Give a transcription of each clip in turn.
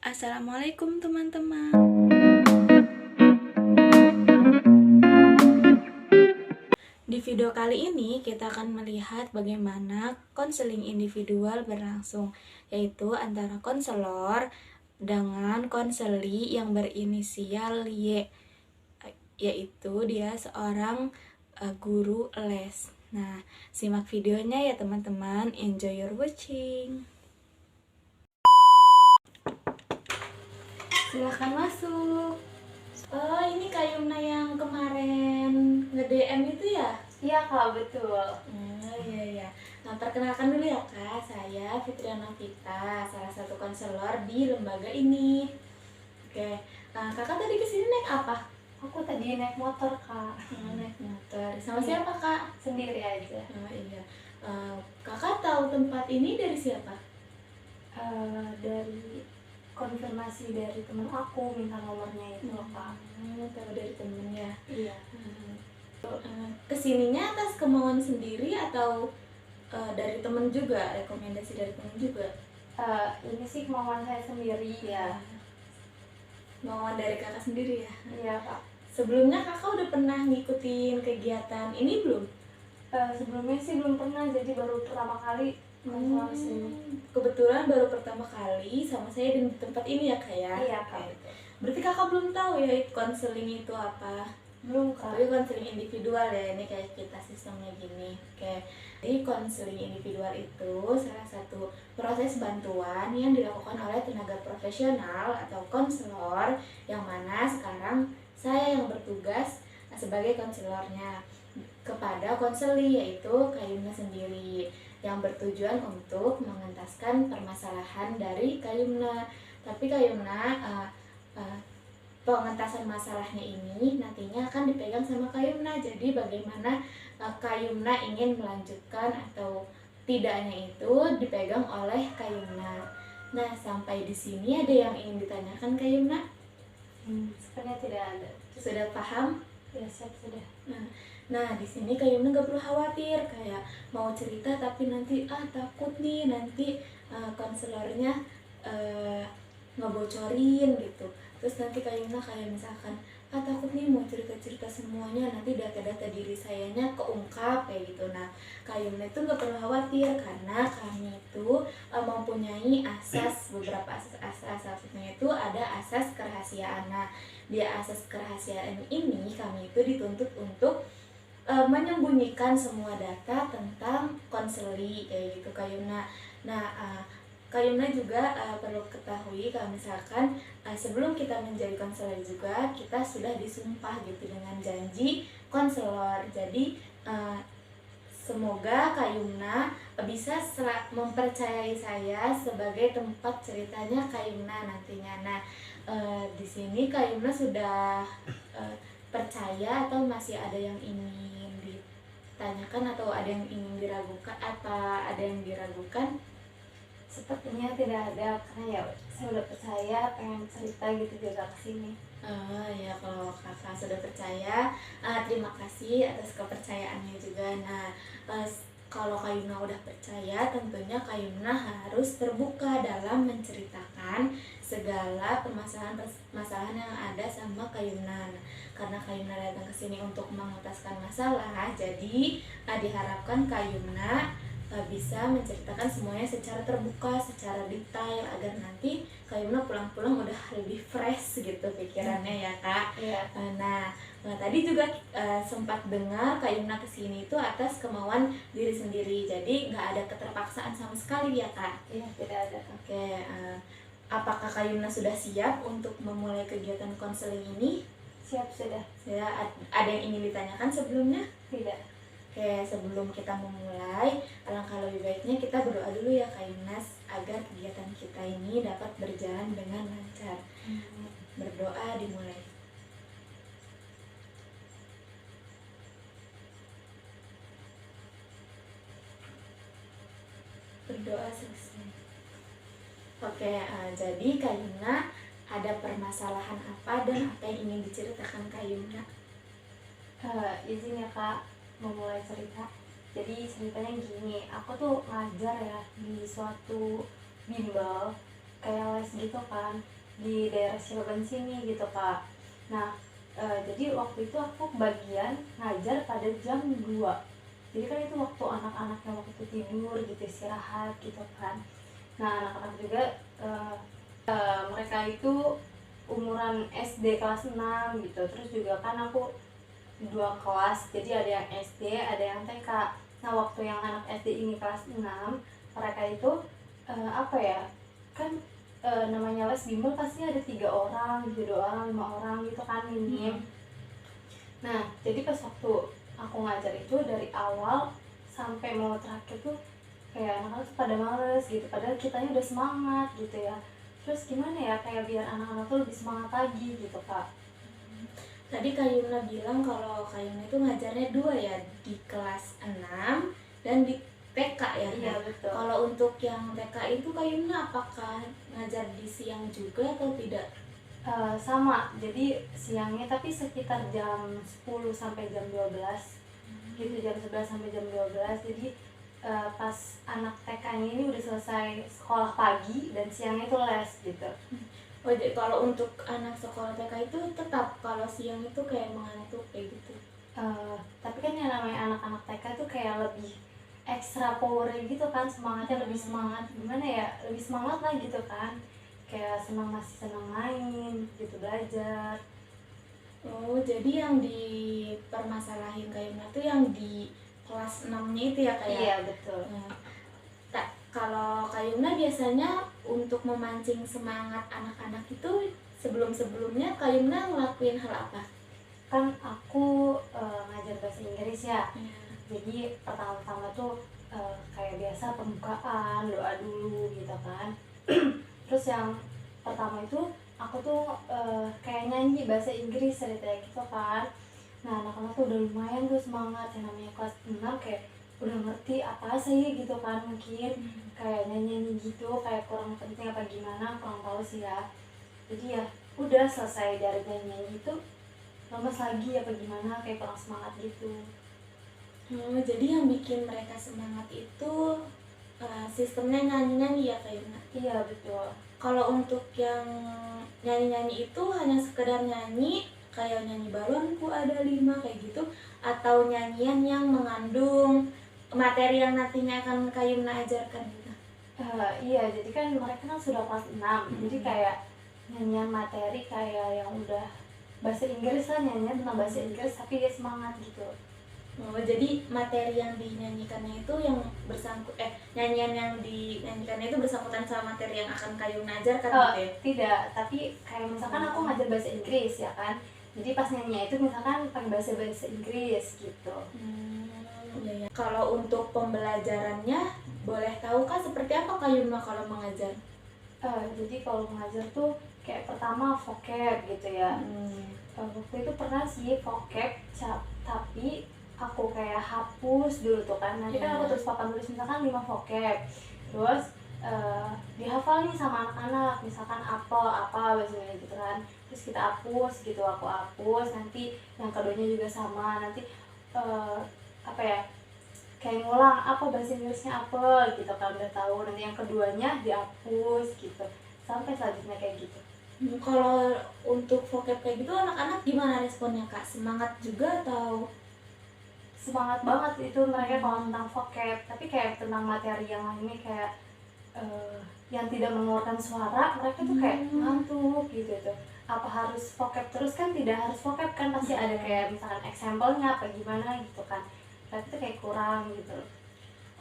Assalamualaikum teman-teman. Di video kali ini kita akan melihat bagaimana konseling individual berlangsung, yaitu antara konselor dengan konseli yang berinisial Y, yaitu dia seorang guru les. Nah, simak videonya ya teman-teman. Enjoy your watching. Silahkan masuk. Oh, ini Kak Yumna yang kemarin nge-DM itu ya? Iya Kak, betul. Oh iya. Nah, perkenalkan dulu ya Kak, saya Fitriana Vita, salah satu konselor di lembaga ini. Oke, nah, Kakak tadi kesini naik apa? Aku tadi naik motor Kak. Naik motor. Sama siapa Kak? Sendiri aja. Oh iya. Kakak tahu tempat ini dari siapa? Dari konfirmasi dari teman aku, minta nomornya itu Kak. Tahu dari temen ya. Iya. Kesininya atas kemauan sendiri atau dari temen juga, rekomendasi dari temen juga? Ini sih kemauan saya sendiri ya. Kemauan dari kakak sendiri ya? Iya Kak. Sebelumnya kakak udah pernah ngikutin kegiatan ini belum? Sebelumnya sih belum pernah, jadi baru pertama kali konselor sini. Kebetulan baru pertama kali sama saya di tempat ini ya Kak ya? Iya Kak. Berarti kakak belum tahu ya konseling itu apa? Belum Kak. Tapi konseling individual ya, ini kayak kita sistemnya gini. Oke. Jadi konseling individual itu salah satu proses bantuan yang dilakukan oleh tenaga profesional atau konselor, yang mana sekarang saya yang bertugas sebagai konselornya kepada konseli, yaitu Kak Yumna sendiri, yang bertujuan untuk mengentaskan permasalahan dari Kak Yumna. Tapi Kak Yumna pengentasan masalahnya ini nantinya akan dipegang sama Kak Yumna. Jadi bagaimana Kak Yumna ingin melanjutkan atau tidaknya itu dipegang oleh Kak Yumna. Nah, sampai di sini ada yang ingin ditanyakan Kak Yumna? Sebenarnya tidak ada. Sudah paham? Ya, siap sudah. Nah, di sini Kak Yumna gak perlu khawatir kayak mau cerita tapi nanti takut nih nanti konselornya ngebocorin gitu. Terus nanti Kak Yumna kayak misalkan takut nih mau cerita-cerita semuanya, nanti data-data diri sayanya keungkap kayak gitu. Nah, Kak Yumna itu gak perlu khawatir karena kami itu mempunyai beberapa asas. Satunya itu ada asas kerahasiaan. Nah, di asas kerahasiaan ini kami itu dituntut untuk menyembunyikan semua data tentang konseli kayak gitu Kak Yumna. Nah, Kak Yumna juga perlu ketahui kalau misalkan sebelum kita menjadi konselor juga kita sudah disumpah gitu dengan janji konselor. Jadi semoga Kak Yumna bisa mempercayai saya sebagai tempat ceritanya Kak Yumna nantinya. Nah, di sini Kak Yumna sudah percaya atau masih ada yang ingin ditanyakan atau ada yang ingin diragukan Sepertinya tidak ada, karena ya saya udah percaya, pengen cerita gitu juga kesini. Ya, kalau kakak sudah percaya, terima kasih atas kepercayaannya juga. Nah, kalau Kak Yumna udah percaya, tentunya Kak Yumna harus terbuka dalam menceritakan segala permasalahan yang ada sama Kak Yumna. Karena Kak Yumna datang ke sini untuk mengentaskan masalah, jadi diharapkan Kak Yumna bisa menceritakan semuanya secara terbuka, secara detail, agar nanti Kak Yumna pulang-pulang udah lebih fresh gitu pikirannya ya Kak. Iya. Nah, tadi juga sempat dengar Kak Yumna kesini itu atas kemauan diri sendiri, jadi nggak ada keterpaksaan sama sekali ya Kak? Iya, tidak ada. Oke, apakah Kak Yumna sudah siap untuk memulai kegiatan konseling ini? Siap sudah. Ada yang ingin ditanyakan sebelumnya? Tidak. Oke, sebelum kita memulai, alangkah lebih baiknya kita berdoa dulu ya Kak Yumnas, agar kegiatan kita ini dapat berjalan dengan lancar. Berdoa dimulai. Berdoa selesai. Oke, jadi Kak Yumna ada permasalahan apa dan apa yang ingin diceritakan Kak Yumna? Izin ya Kak, memulai cerita. Jadi ceritanya gini, aku tuh ngajar ya di suatu bimbel kayak les gitu kan di daerah Cilegon sini gitu Kak. Nah jadi waktu itu aku bagian ngajar pada jam 2. Jadi kan itu waktu anak-anaknya waktu tidur gitu, istirahat gitu kan. Nah anak-anak juga mereka itu umuran SD kelas 6 gitu. Terus juga kan aku 2 kelas, jadi ada yang SD, ada yang TK. Nah waktu yang anak SD ini kelas 6, mereka itu apa ya, kan namanya les bimbel pasti ada 3 orang gitu, 2 orang, 5 orang gitu kan minim. Nah jadi pas waktu aku ngajar itu dari awal sampai mau terakhir tuh kayak anak-anak tuh pada males gitu, padahal kitanya udah semangat gitu ya. Terus gimana ya, kayak biar anak-anak tuh lebih semangat lagi gitu Kak. Tadi Kak Yumna bilang kalau Kak Yumna itu ngajarnya 2 ya, di kelas 6 dan di TK ya. Iya betul. Kalau untuk yang TK itu Kak Yumna apakah ngajar di siang juga atau tidak? Sama, jadi siangnya tapi sekitar jam 10 sampai jam 12 gitu, jam 11 sampai jam 12. Jadi pas anak TK-nya ini udah selesai sekolah pagi dan siangnya itu les gitu. Oh, jadi kalau untuk anak sekolah TK itu tetap kalau siang itu kayak mengantuk kayak gitu. Tapi kan yang namanya anak-anak TK tuh kayak lebih extra power gitu kan, semangatnya lebih semangat, gimana ya, lebih semangat lah gitu kan, kayak masih senang main gitu, belajar. Oh, jadi yang dipermasalahin Kak Yumna tuh yang di kelas 6-nya itu ya kayak. Iya betul. Kalau Kak Yumna biasanya untuk memancing semangat anak-anak itu sebelum-sebelumnya Kak Yumna ngelakuin hal apa? Kan aku ngajar bahasa Inggris ya. Ya. Jadi pertama-tama tuh kayak biasa pembukaan, doa dulu gitu kan. Terus yang pertama itu aku tuh kayak nyanyi bahasa Inggris ceritanya gitu kan. Nah anak-anak tuh udah lumayan tuh semangat, yang namanya kelas 6 kayak udah ngerti apa sih gitu kan, mungkin kayak nyanyi gitu, kayak kurang penting apa gimana, kurang tahu sih ya. Jadi ya udah selesai dari nyanyi itu lemes lagi apa gimana, kayak kurang semangat gitu. Jadi yang bikin mereka semangat itu sistemnya nyanyi-nyanyi ya Kak Yumna? Iya betul. Kalau untuk yang nyanyi-nyanyi itu hanya sekedar nyanyi kayak nyanyi balonku ada 5 kayak gitu, atau nyanyian yang mengandung materi yang nantinya akan Kak Yumna ajarkan gitu? Iya, jadi kan mereka kan sudah kelas 6, jadi kayak nyanyian materi kayak yang udah bahasa Inggris lah, nyanyian tentang bahasa Inggris tapi dia semangat gitu. Oh, jadi materi yang dinyanyikannya itu yang nyanyian yang dinyanyikannya itu bersangkutan sama materi yang akan Kak Yumna ajarkan gitu ya? Tidak, tapi kayak misalkan aku ngajar bahasa Inggris ya kan, jadi pas nyanyi itu misalkan pakai bahasa Inggris gitu. Ya. Kalau untuk pembelajarannya boleh tahu Kak seperti apa Kak Yumna kalau mengajar? Jadi kalau mengajar tuh kayak pertama vocab gitu ya. Waktu itu pernah sih vocab, tapi aku kayak hapus dulu tuh kan. Nanti kan aku tulis papan tulis misalkan 5 vocab, terus dihafal nih sama anak-anak, misalkan apa bahasanya gitu kan. Terus kita hapus gitu, aku hapus, nanti yang keduanya juga sama, nanti apa ya, kayak ngulang apa bahasa Inggrisnya apa gitu kan, udah tahu, nanti yang keduanya dihapus gitu sampai selanjutnya kayak gitu. Kalau untuk vocab kayak gitu anak-anak gimana responnya Kak? Semangat juga atau? Semangat banget itu mereka kalau tentang vocab, tapi kayak tentang materi yang lainnya kayak yang tidak mengeluarkan suara, mereka tuh kayak ngantuk gitu tuh. Apa harus vocab terus? Kan tidak harus vocab kan, pasti ada kayak misalkan example-nya apa gimana gitu kan. Tapi itu kayak kurang gitu.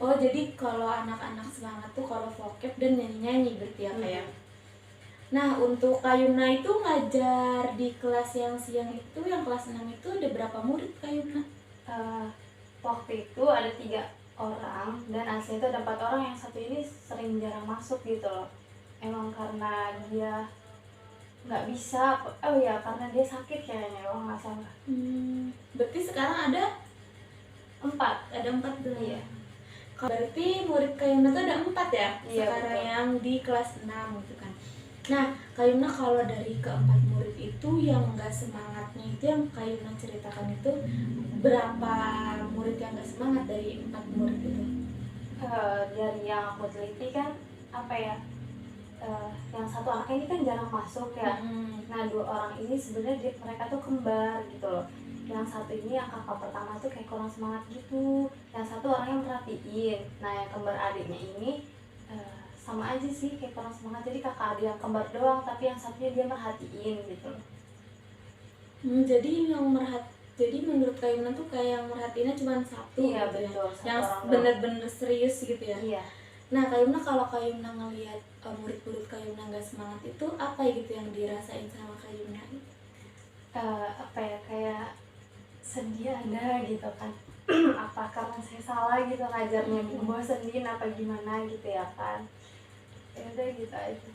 Oh, jadi kalau anak-anak semangat tuh kalau vocab dan nyanyi-nyanyi berarti ya kayak. Nah, untuk Kak Yumna itu ngajar di kelas yang siang itu, yang kelas 6 itu ada berapa murid Kak Yumna? Waktu itu ada 3 orang dan asli itu ada 4 orang, yang satu ini sering jarang masuk gitu loh. Emang karena dia nggak bisa, karena dia sakit kayaknya kalau nggak salah. Berarti sekarang ada 4. Ada 4 dulu. Iya. Berarti murid Kak Yumna tuh ada 4 ya? Iya, sekarang betul. yang di kelas 6 gitu kan. Nah, Kak Yumna kalau dari ke-4 murid itu yang nggak semangatnya itu yang Kak Yumna ceritakan itu berapa murid yang nggak semangat dari 4 murid itu? Dari yang aku teliti kan apa ya, yang satu anak ini kan jarang masuk ya. Nah 2 orang ini sebenarnya mereka tuh kembar gitu loh. Yang satu ini yang kakak pertama tuh kayak kurang semangat gitu, yang satu orang yang merhatiin. Nah yang kembar adiknya ini sama aja sih kayak kurang semangat, jadi kakak adik yang kembar doang tapi yang satunya dia merhatiin gitu loh. Jadi jadi menurut Kak Yumna tuh kayak yang merhatiinnya cuma satu Iya gitu betul, ya, satu yang orang doang. bener-bener serius gitu ya. Iya. Nah Kak Yumna, kalau Kak Yumna ngelihat murid-murid Kak Yumna nggak semangat itu apa gitu yang dirasain sama Kak Yumna? Apa ya, kayak sedih ada gitu kan. Apa karena saya salah gitu ngajarnya, bosenin apa gimana gitu ya kan. Ya udah gitu aja.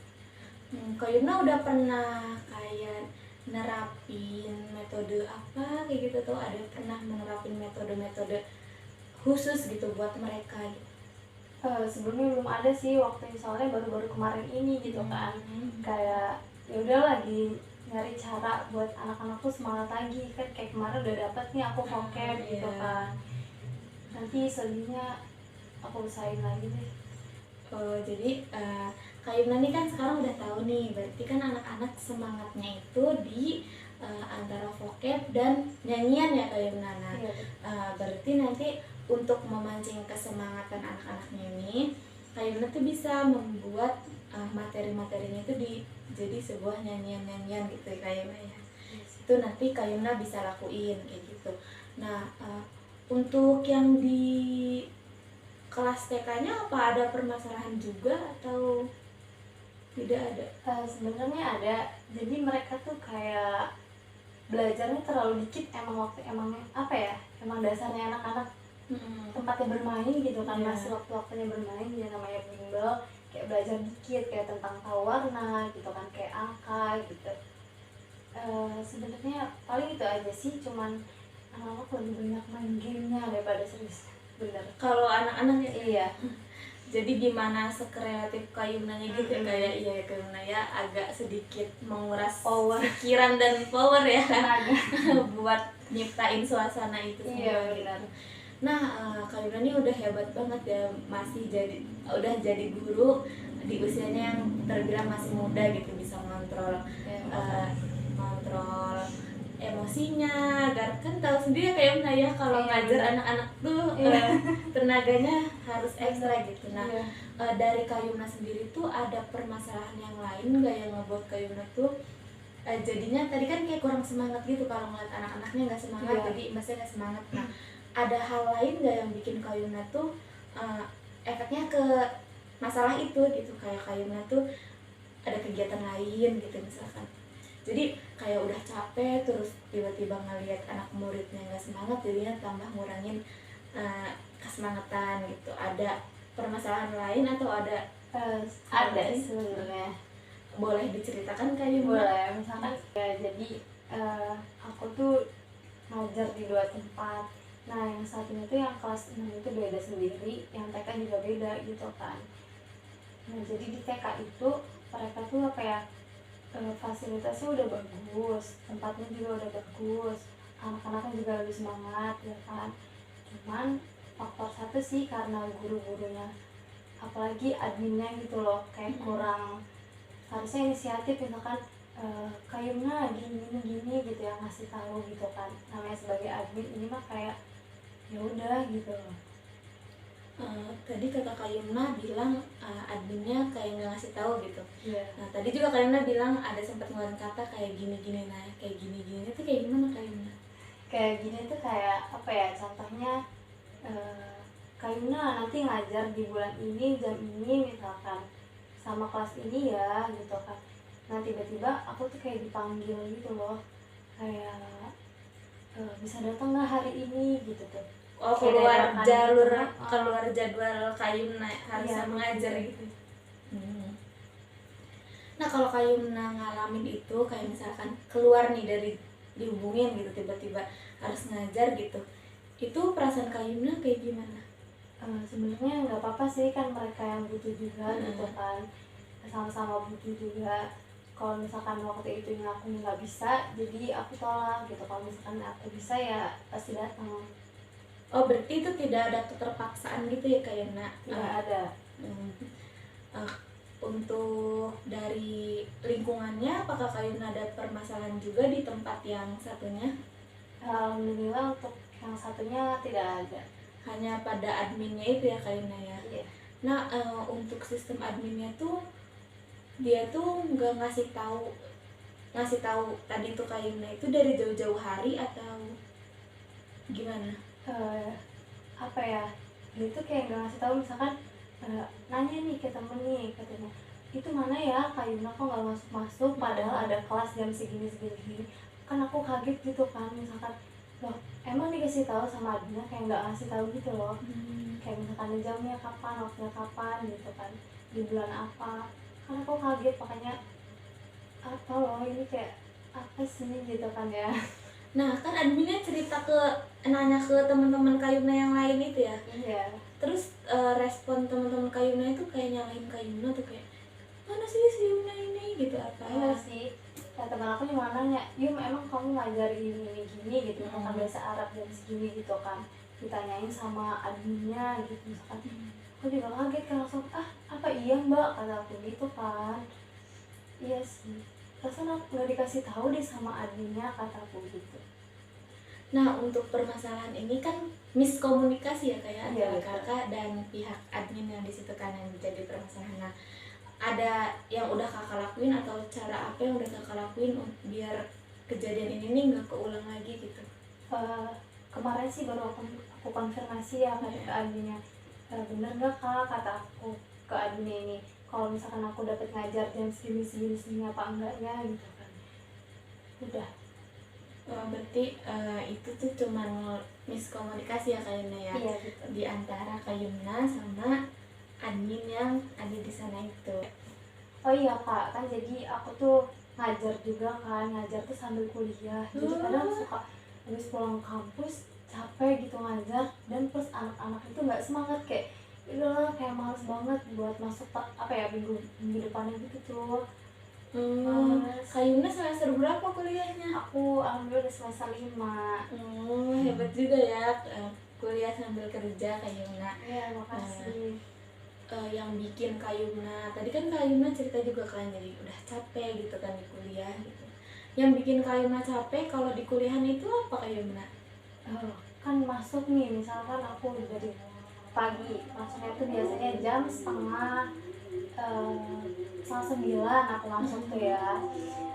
Kak Yumna udah pernah kayak nerapin metode apa kayak gitu tuh, ada pernah menerapin metode-metode khusus gitu buat mereka gitu? Sebelumnya belum ada sih, waktu soalnya baru-baru kemarin ini gitu kan. Kayak ya udah lagi nyari cara buat anak-anak tuh semangat lagi kan, kayak kemarin udah dapet nih aku vocab gitu kan. Nanti selebihnya aku usahain lagi deh. Jadi Kak Yumna nih kan sekarang udah tahu nih, berarti kan anak-anak semangatnya itu di antara vocab dan nyanyian ya Kak Yumna. Nah, Iya. berarti nanti untuk memancing kesemangatan anak-anaknya ini, Kak Yumna tuh bisa membuat materi-materinya itu jadi sebuah nyanyian-nyanyian gitu ya Kak Yumna ya. Itu nanti Kak Yumna bisa lakuin kayak gitu. Nah, untuk yang di kelas TK-nya apa ada permasalahan juga atau tidak ada? Sebenarnya ada, jadi mereka tuh kayak belajarnya terlalu dikit, emang apa ya, emang dasarnya anak-anak tempatnya bermain gitu kan. Masih waktu-waktunya bermain, ya namanya bimbel, kayak belajar dikit kayak tentang tahu warna gitu kan, kayak angka gitu. Sebenarnya paling itu aja sih, cuman anak-anak lebih banyak main gamenya daripada serius. Bener. Kalau anak-anak ya? Iya. Jadi gimana sekreatif Kak Yumnanya gitu ya, kayak iya ya Kak Yumna ya, agak sedikit menguras Power. pikiran dan power ya Tenaga. buat nyiptain suasana itu semua. Iya benar. Nah Kak Yumna ini udah hebat banget ya, udah jadi guru di usianya yang terbilang masih muda gitu, bisa mengontrol ngontrol emosinya, agar kan tahu sendiri ya Kak Yumna ya, kalau ngajar anak-anak tuh tenaganya harus ekstra gitu. Nah dari Kak Yumna sendiri tuh ada permasalahan yang lain nggak yang ngebuat Kak Yumna tuh jadinya tadi kan kayak kurang semangat gitu kalau ngeliat anak-anaknya nggak semangat, jadi masih nggak semangat. Nah ada hal lain nggak yang bikin Kak Yumna tuh efeknya ke masalah itu gitu, kayak Kak Yumna tuh ada kegiatan lain gitu misalkan, jadi kayak udah capek terus tiba-tiba ngelihat anak muridnya nggak semangat, jadinya tambah ngurangin kesemangatan gitu. Ada permasalahan lain atau ada sebenarnya. Boleh diceritakan Kak Yumna? Boleh, misalkan ya, jadi aku tuh ngajar di 2 tempat. Nah yang satunya tuh yang kelas 6 itu beda sendiri, yang TK juga beda gitu kan. Nah jadi di TK itu mereka tuh apa ya, fasilitasnya udah bagus, tempatnya juga udah bagus, anak-anaknya juga lebih semangat ya kan. Cuman faktor satu sih karena guru-gurunya, apalagi adminnya gitu loh, kayak kurang, harusnya inisiatif misalkan Kak Yumna gini gitu ya, ngasih tahu gitu kan. Namanya sebagai admin, ini mah kayak ya udah gitu loh. Tadi kata Kak Yumna bilang adminnya kayak nggak ngasih tahu gitu. Iya. Nah tadi juga Kak Yumna bilang ada sempat ngeluarin kata kayak gini-gini. Nah kayak gini-gini itu kayak gimana Kak Yumna? Kayak gini tuh kayak apa ya, contohnya Kak Yumna nanti ngajar di bulan ini jam ini misalkan sama kelas ini ya gitu kan. Nah tiba-tiba aku tuh kayak dipanggil gitu loh, kayak bisa datang nggak hari ini gitu tuh. Oh, keluar jadwal Kak Yumna harusnya mengajar gitu. Nah kalau Kak Yumna ngalamin itu, kayak misalkan keluar nih dari dihubungin gitu tiba-tiba harus ngajar gitu, itu perasaan Kak Yumna kayak gimana? Sebenarnya nggak apa-apa sih, kan mereka yang butuh juga gitu kan, sama-sama butuh juga. Kalau misalkan waktu itu aku nggak bisa, jadi aku tolak gitu. Kalau misalkan aku bisa ya pasti datang. Oh berarti itu tidak ada keterpaksaan gitu ya Kak Yumna? Nggak ada. untuk dari lingkungannya, apakah kalian ada permasalahan juga di tempat yang satunya? Alhamdulillah untuk yang satunya tidak ada. Hanya pada adminnya itu ya kalian ya. Iya. Nah, untuk sistem adminnya tuh dia tuh nggak ngasih tahu tadi tuh kayaknya itu dari jauh-jauh hari atau gimana? Apa ya, dia tuh kayak nggak ngasih tahu. Misalkan nanya nih ke temen nih, katanya itu mana ya Kak Yuna kok nggak masuk padahal ada kelas jam segini segini. Kan aku kaget gitu kan, misalkan loh emang dikasih tahu sama adminnya, kayak nggak ngasih tahu gitu loh. Kayak misalkan jamnya kapan, waktunya kapan gitu kan, di bulan apa. Kan aku kaget, makanya apa loh ini kayak apa sih gitu kan ya. Nah, kan adminnya nanya ke teman-teman Kayuna yang lain itu ya. Iya. Terus respon teman-teman Kayuna itu kayak nyalahin Kayuna tuh kayak mana sih si Yuna ini gitu apa? Iya sih. Ya, teman aku cuma nanya, Yum emang kamu ngajar ini gini gitu, kan bahasa Arab jam segini gitu kan, ditanyain sama adminnya gitu misalkan. Aku juga kaget kan, langsung apa iya mbak, kata aku gitu kan. Iya sih, perasaan aku nggak dikasih tahu deh sama adminnya, kata aku gitu. Nah, untuk permasalahan ini kan miskomunikasi ya kayak Iya, antara kakak dan pihak admin yang di situ kan yang menjadi permasalahan. Nah, ada yang udah kakak lakuin atau cara apa yang udah kakak lakuin biar kejadian ini nih nggak keulang lagi gitu? Kemarin sih baru aku konfirmasi ya ke adminnya, bener nggak kak, kata aku ke adminnya ini, kalau misalkan aku dapat ngajar jam segini apa enggaknya gitu kan. Udah. Berarti itu tuh cuman miskomunikasi ya kayaknya ya. Iya, gitu. Di antara Kayuna sama admin yang ada di sana itu. Oh iya kak, kan jadi aku tuh ngajar juga kan, ngajar tuh sambil kuliah. Jadi kadang suka habis pulang kampus capek gitu ngajar, dan plus anak-anak itu nggak semangat, kayak udah kayak males banget buat masuk apa ya minggu depannya gitu tuh. Kayuna semester berapa kuliahnya? Aku alhamdulillah udah semester 5. Hebat juga ya, kuliah sambil kerja Kayuna. Iya, makasih. Yang bikin Kayuna, tadi kan Kayuna cerita juga kan jadi udah capek gitu kan di kuliah gitu. Yang bikin Kayuna capek kalau di kuliahan itu apa Kayuna? Kan masuk nih, misalkan aku dari pagi, masuknya tuh biasanya jam setengah 9 aku masuk tuh ya,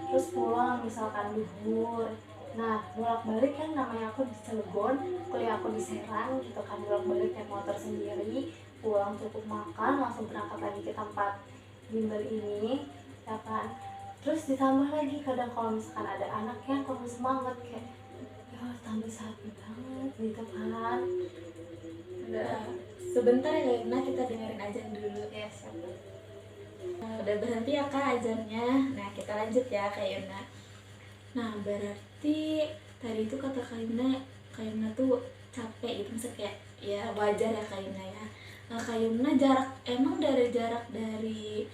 terus pulang misalkan duhur. Nah, bolak-balik kan, namanya aku di Cilegon, kuliah aku di Serang gitu kan, bolak-balik naik motor sendiri, pulang cukup makan, langsung berangkat lagi ke tempat bimbel ini ya kan. Terus ditambah lagi kadang kalau misalkan ada anak yang kurang semangat, kayak ya tambah sapi banget gitu kan. Udah sebentar ya Kayuna, kita dengerin ajan dulu. Ya siapa. Udah berhenti ya kak ajannya. Nah, kita lanjut ya Kayuna. Nah, berarti tadi itu kata Kayuna tuh capek gitu, maksudnya kayak ya wajar ya Kayuna ya. Nah, Kayuna emang dari jarak dari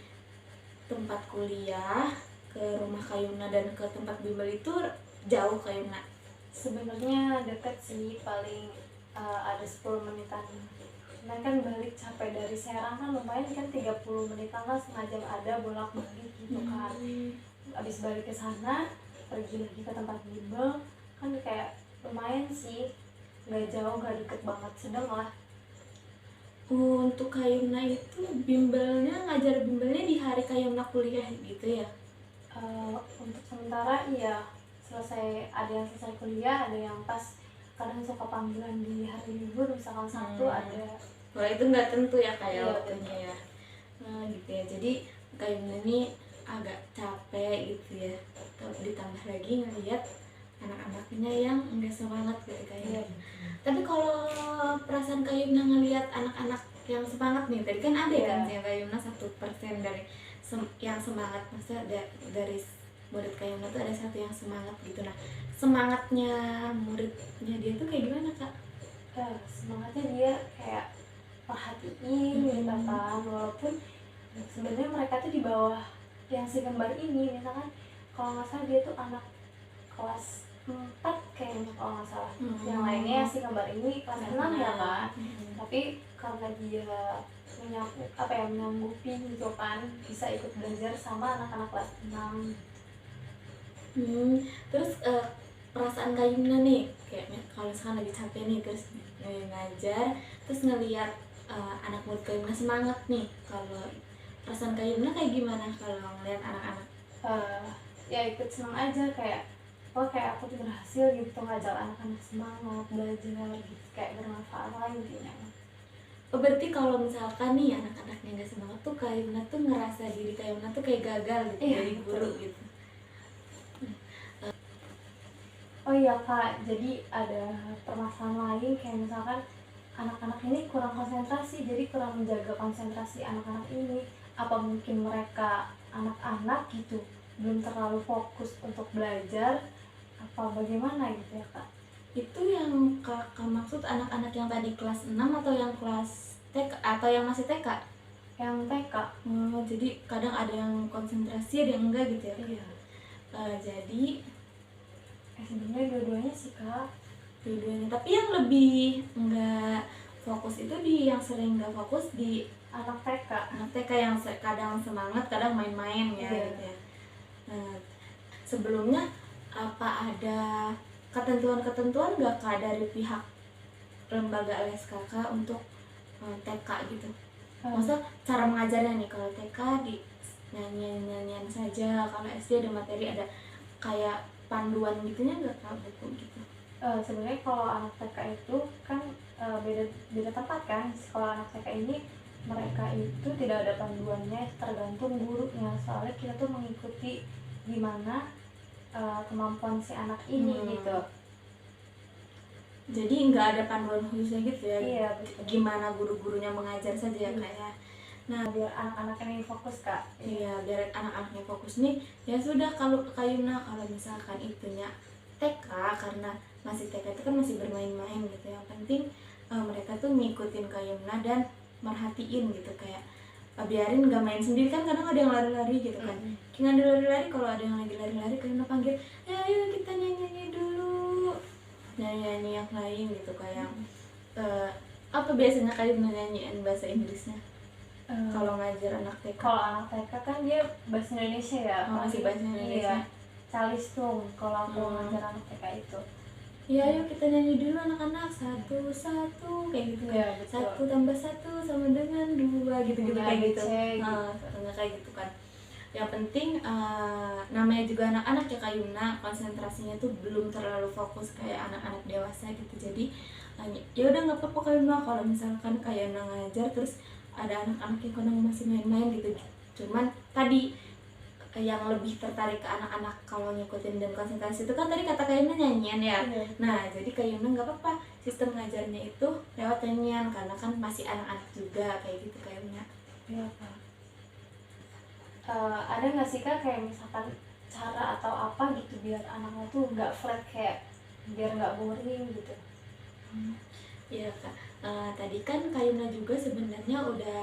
tempat kuliah ke rumah Kayuna dan ke tempat bimbel itu jauh Kayuna? Sebenarnya dekat sih, paling ada 10 menitan. Cuman kan balik capek dari Serang kan lumayan kan, 30 menitan lah, setengah jam ada bolak-balik gitu kan. Abis balik ke sana pergi lagi ke tempat bimbel kan, kayak lumayan sih, nggak jauh nggak deket banget, sedang lah. Untuk Kayuna itu ngajar bimbelnya di hari Kayuna kuliah gitu ya? Untuk sementara iya, ada yang selesai kuliah, ada yang pas kadang suka panggilan di hari libur, misalkan Sabtu ada. Kalau itu nggak tentu ya kayak Iya, waktunya ya. Nah gitu ya, jadi Kayuna ini agak capek gitu ya, ditambah lagi ngeliat anak-anaknya yang nggak semangat gitu kayaknya. Tapi kalau perasaan Kayuna ngeliat anak-anak yang semangat nih, tadi kan ada kan yang Kayuna 1% dari yang semangat, maksudnya dari murid Kayuna tuh ada satu yang semangat gitu. Nah, semangatnya muridnya dia tuh kayak gimana kak? Semangatnya dia kayak perhatiin gitu kan, walaupun sebenarnya mereka tuh di bawah yang si kembar ini. Misalkan kalau nggak salah dia tuh anak kelas 4 kayaknya kalau nggak salah. Yang Hmm. lainnya si kembar ini kelas 6 ya kan. Hmm. Tapi karena dia menyanggupi gitu kan, bisa ikut belajar sama anak-anak kelas 6. Terus perasaan Kak Yumna nih, kayaknya kalau misalkan lagi capek nih terus ngajar, terus ngelihat anak murid Kak Yumna semangat nih, kalau perasaan Kak Yumna kayak gimana kalau ngelihat anak-anak? Ya ikut senang aja, kayak kayak aku tuh berhasil gitu ngajak anak-anak semangat belajar gitu, kayak bermanfaat lah intinya. Berarti kalau misalkan nih anak-anaknya nggak semangat tuh Kak Yumna tuh ngerasa diri Kak Yumna tuh kayak gagal gitu, Iya, jadi guru gitu. Oh iya Kak, jadi ada permasalahan lain, kayak misalkan anak-anak ini kurang konsentrasi, jadi kurang menjaga konsentrasi anak-anak ini. Apa mungkin mereka anak-anak gitu belum terlalu fokus untuk belajar, apa bagaimana gitu ya Kak? Itu yang Kakak maksud anak-anak yang tadi kelas 6 atau yang kelas TK atau yang masih TK? Yang TK. Jadi kadang ada yang konsentrasi, ada yang enggak gitu ya? Iya. Jadi Sebenarnya dua-duanya sih Kak. dua-duanya, tapi yang lebih enggak fokus itu yang sering enggak fokus di Anak TK. anak TK yang kadang semangat, kadang main-main ya Iya. gitu ya. Nah, sebelumnya apa ada ketentuan-ketentuan nggak Kak dari pihak lembaga les Kakak untuk TK gitu? Maksudnya cara mengajarnya nih, kalau TK di nyanyian-nyanyian saja, kalau SD ada materi, ada kayak panduan gitunya nggak Kak, buku gitu? Sebenarnya kalau anak TK itu kan beda tempat kan. Kalau anak TK ini mereka itu tidak ada panduannya, tergantung gurunya. Soalnya kita tuh mengikuti gimana kemampuan si anak ini gitu. Jadi nggak ada panduan khususnya gitu ya? Iya betul. Gimana guru-gurunya mengajar saja ya Kak ya? Nah biar anak-anaknya ini fokus Kak. Iya, biar anak-anaknya fokus nih. Ya sudah, kalau Kak Yumna, kalau misalkan itunya TK, karena masih TK itu kan masih bermain-main gitu, yang penting mereka tuh ngikutin Kak Yumna dan merhatiin gitu, kayak biarin nggak main sendiri, kan kadang ada yang lari-lari gitu kan. Nggak ada lari-lari, kalau ada yang lagi lari-lari Kak Yumna panggil, ayo kita nyanyi dulu, nyanyi yang lain gitu, kayak apa biasanya Kak Yumna nyanyiin bahasa Inggrisnya? Kalau ngajar anak TK? Kalau anak TK kan dia bahasa Indonesia ya. Masih bahasa Indonesia. Iya. Calistung kalau aku ngajar anak TK itu. Iya, yuk kita nyanyi dulu anak-anak, satu kayak gitu kan. Iya, betul. 1 tambah 1 sama dengan 2 gitu-gitu kayak gitu. Gitu. Nggak kayak gitu kan. Yang penting namanya juga anak-anak ya Kak Yumna, konsentrasinya tuh belum terlalu fokus kayak anak-anak dewasa gitu. Jadi ya udah nggak apa-apa Kak Yumna kalau misalkan Kak Yumna ngajar terus ada anak-anak yang kadang masih main-main gitu. Cuman tadi yang lebih tertarik ke anak-anak kalau ngikutin dan konsentrasi itu kan tadi kata Kak Yumna nyanyian ya. Iya. Nah jadi Kak Yumna nggak apa-apa sistem ngajarnya itu lewat nyanyian, karena kan masih anak-anak juga kayak gitu Kak Yumna. Iya Kak. Ada nggak sih Kak kayak misalkan cara atau apa gitu biar anaknya tuh nggak flat, kayak biar nggak boring gitu? Iya Kak, tadi kan Kak Yumna juga sebenarnya udah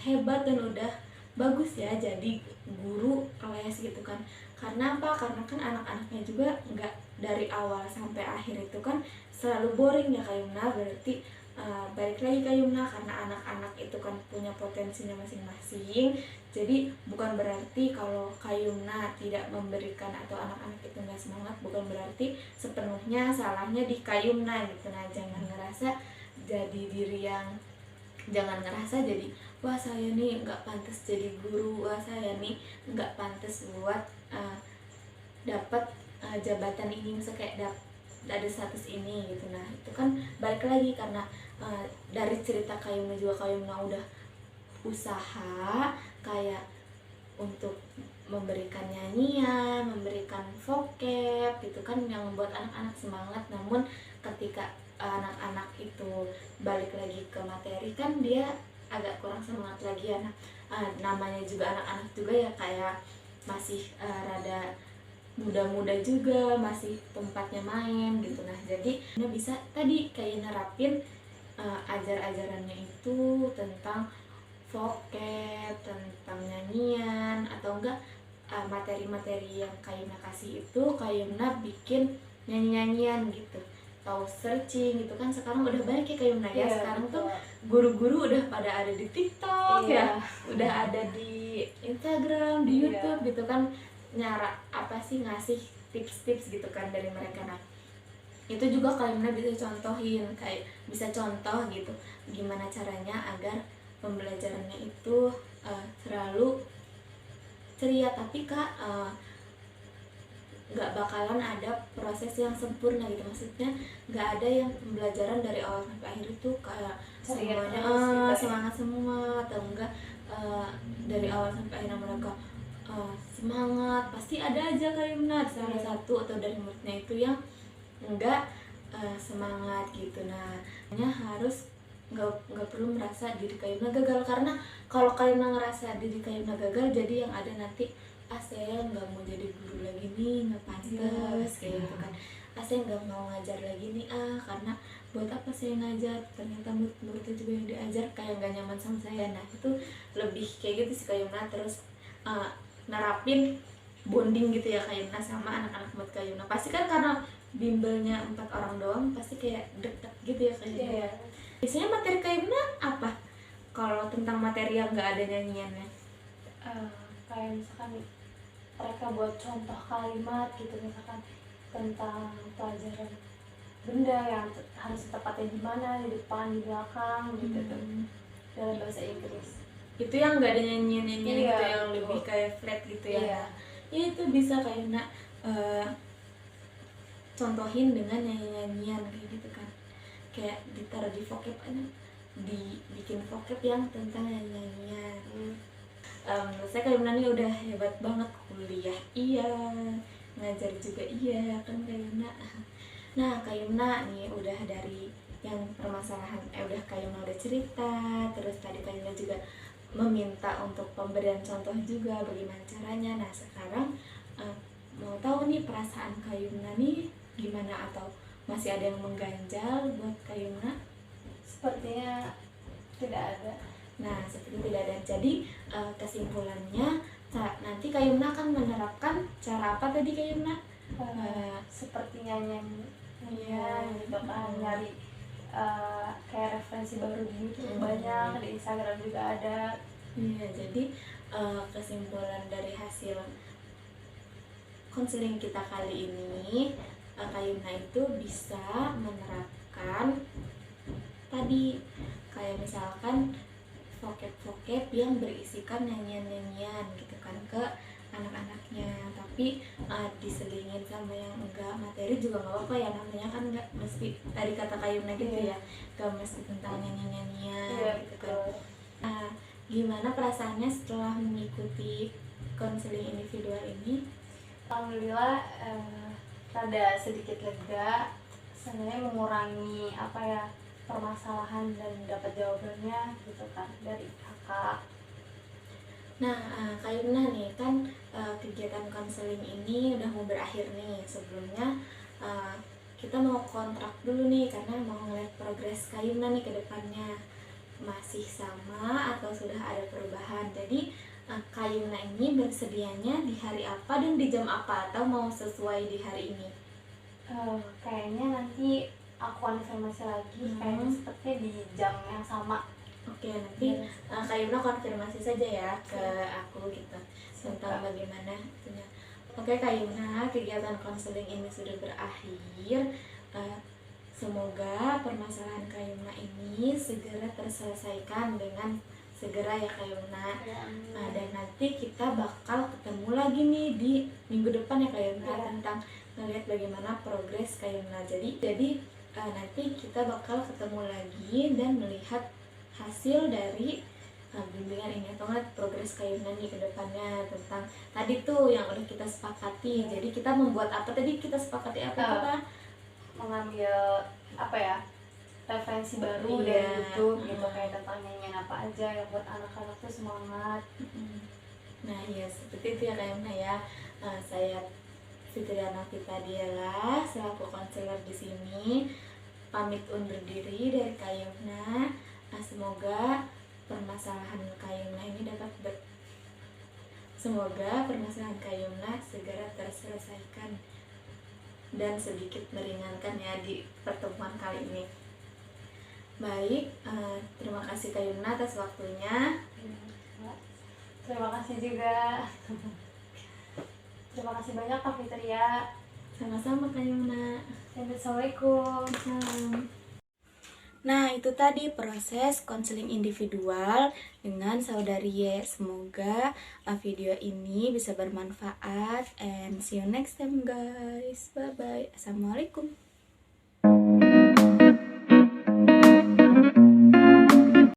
hebat dan udah bagus ya jadi guru les gitu kan. Karena apa? Karena kan anak-anaknya juga nggak dari awal sampai akhir itu kan selalu boring ya Kak Yumna. Berarti balik lagi Kak Yumna, karena anak-anak itu kan punya potensinya masing-masing. Jadi bukan berarti kalau Kak Yumna tidak memberikan atau anak-anak itu nggak semangat, bukan berarti sepenuhnya salahnya di Kak Yumna gitu. Nah jangan ngerasa jadi wah saya nih nggak pantas jadi guru, wah saya nih nggak pantas buat dapat jabatan ini, misalnya kayak ada status ini gitu. Nah itu kan balik lagi karena dari cerita Kak Yumna juga, Kak Yumna udah usaha kayak untuk memberikan nyanyian, memberikan vocab gitu kan, yang membuat anak-anak semangat. Namun ketika anak-anak itu balik lagi ke materi kan dia agak kurang semangat lagi ya. Namanya juga anak-anak juga ya, kayak masih rada muda-muda juga, masih tempatnya main gitu. Nah jadi bisa tadi kayak nerapin ajar-ajarannya itu tentang vocab, tentang nyanyian, atau enggak materi-materi yang Kayumna kasih itu Kayumna bikin nyanyi-nyanyian gitu, atau searching gitu kan. Sekarang udah banyak ya Kayumna ya, sekarang tuh guru-guru udah pada ada di TikTok ya, udah ada di Instagram, di YouTube gitu kan, nyara apa sih, ngasih tips-tips gitu kan dari mereka. Nah itu juga Kayumna bisa contohin, kayak bisa contoh gitu gimana caranya agar pembelajarannya itu selalu ceria. Tapi Kak, nggak bakalan ada proses yang sempurna gitu, maksudnya nggak ada yang pembelajaran dari awal sampai akhir itu kayak semuanya semangat semua, atau enggak dari awal sampai akhir mereka semangat. Pasti ada aja Kayumna salah satu atau dari muridnya itu yang enggak semangat gitu. Nah hanya harus nggak perlu merasa diri Kayumna gagal, karena kalau Kayumna ngerasa diri Kayumna gagal, jadi yang ada nanti saya nggak mau jadi guru lagi nih, nggak pantas kayak gitu kan. Saya nggak mau ngajar lagi nih, karena buat apa saya ngajar, ternyata muridnya juga yang diajar kayak nggak nyaman sama saya. Nah itu lebih kayak gitu sih Kayumna. Terus nerapin bonding gitu ya Kayumna sama anak-anak murid Kayumna. Pasti kan karena bimbelnya 4 orang doang, pasti kayak deket gitu ya Kayumna. Biasanya materi Kayumna apa kalau tentang materi yang nggak ada nyanyiannya? Kayak misalkan mereka buat contoh kalimat gitu, misalkan tentang pelajaran benda yang harus tepatnya di mana, di depan, di belakang gitu tuh, dalam bahasa Inggris. Itu yang nggak ada nyanyian gitu, yang lebih kayak flat gitu ya. Ya itu bisa Kayumna contohin dengan nyanyian kayak gitu kan, kayak ditaruh di vocab aja, dibikin vocab yang tentang nyanyian. Menurut saya Kayumna nih udah hebat banget, kuliah iya, ngajar juga iya kan Kayumna. Nah Kayumna nih udah dari yang permasalahan, udah Kayumna udah cerita, terus tadi Kayumna juga meminta untuk pemberian contoh juga bagaimana caranya. Nah sekarang mau tahu nih perasaan Kayumna nih gimana, atau masih ada yang mengganjal buat Kayumna? Sepertinya tidak ada. Nah seperti tidak ada. Jadi kesimpulannya nanti Kayumna akan menerapkan cara apa tadi Kayumna? Seperti nyanyian gitu kan, nyari kayak referensi baru di YouTube banyak, di Instagram juga ada. Iya, jadi kesimpulan dari hasil konseling kita kali ini, Kayumna itu bisa menerapkan tadi kayak misalkan vocab-vocab yang berisikan nyanyian-nyanyian gitu kan ke anak-anaknya, tapi diselingin sama yang enggak materi juga nggak apa-apa ya, namanya kan nggak mesti tadi kata Kayumna gitu ya, nggak mesti tentang nyanyian-nyanyian gitu kan. Gimana perasaannya setelah mengikuti konseling individual ini? Alhamdulillah rada sedikit lega, sebenarnya mengurangi permasalahan dan dapat jawabannya gitu kan dari kakak. Nah Kayumna nih kan kegiatan konseling ini udah mau berakhir nih. Sebelumnya kita mau kontrak dulu nih, karena mau ngeliat progres Kayumna nih ke depannya, masih sama atau sudah ada perubahan. Jadi Kayumna ini bersedianya di hari apa dan di jam apa, atau mau sesuai di hari ini? Kayaknya nanti aku konfirmasi lagi, kayaknya sepertinya di jam yang sama. Oke, nanti Kayumna konfirmasi saja ya ke aku gitu tentang bagaimana itunya. Oke Kayumna, kegiatan konseling ini sudah berakhir. Semoga permasalahan Kayumna ini segera terselesaikan dengan segera ya Kayumna. Dan nanti kita bakal ketemu lagi nih di minggu depan ya Kayumna, tentang ngeliat bagaimana progres Kayumna. Jadi nanti kita bakal ketemu lagi dan melihat hasil dari bimbingan ini, atau nggak progres Kayumna nih ke depannya tentang tadi tuh yang udah kita sepakati. Jadi kita membuat apa tadi, kita sepakati apa? Mengambil referensi baru dari YouTube gitu, kayak tentang nyanyian apa aja yang buat anak-anak tuh semangat. Nah ya seperti itu ya Kayumna ya. Saya Fitriana Vita Diela selaku konselor di sini pamit undur diri dari Kayumna. Semoga permasalahan Kayumna ini dapat Semoga permasalahan Kak Yumna segera terselesaikan dan sedikit meringankan ya di pertemuan kali ini. Baik, terima kasih Kak Yumna atas waktunya. Terima kasih juga. Terima kasih banyak Kak Fitria. Sama-sama Kak Yumna. Assalamualaikum. Salam. Nah, itu tadi proses konseling individual dengan saudari Y. Semoga video ini bisa bermanfaat and see you next time guys. Bye bye. Assalamualaikum.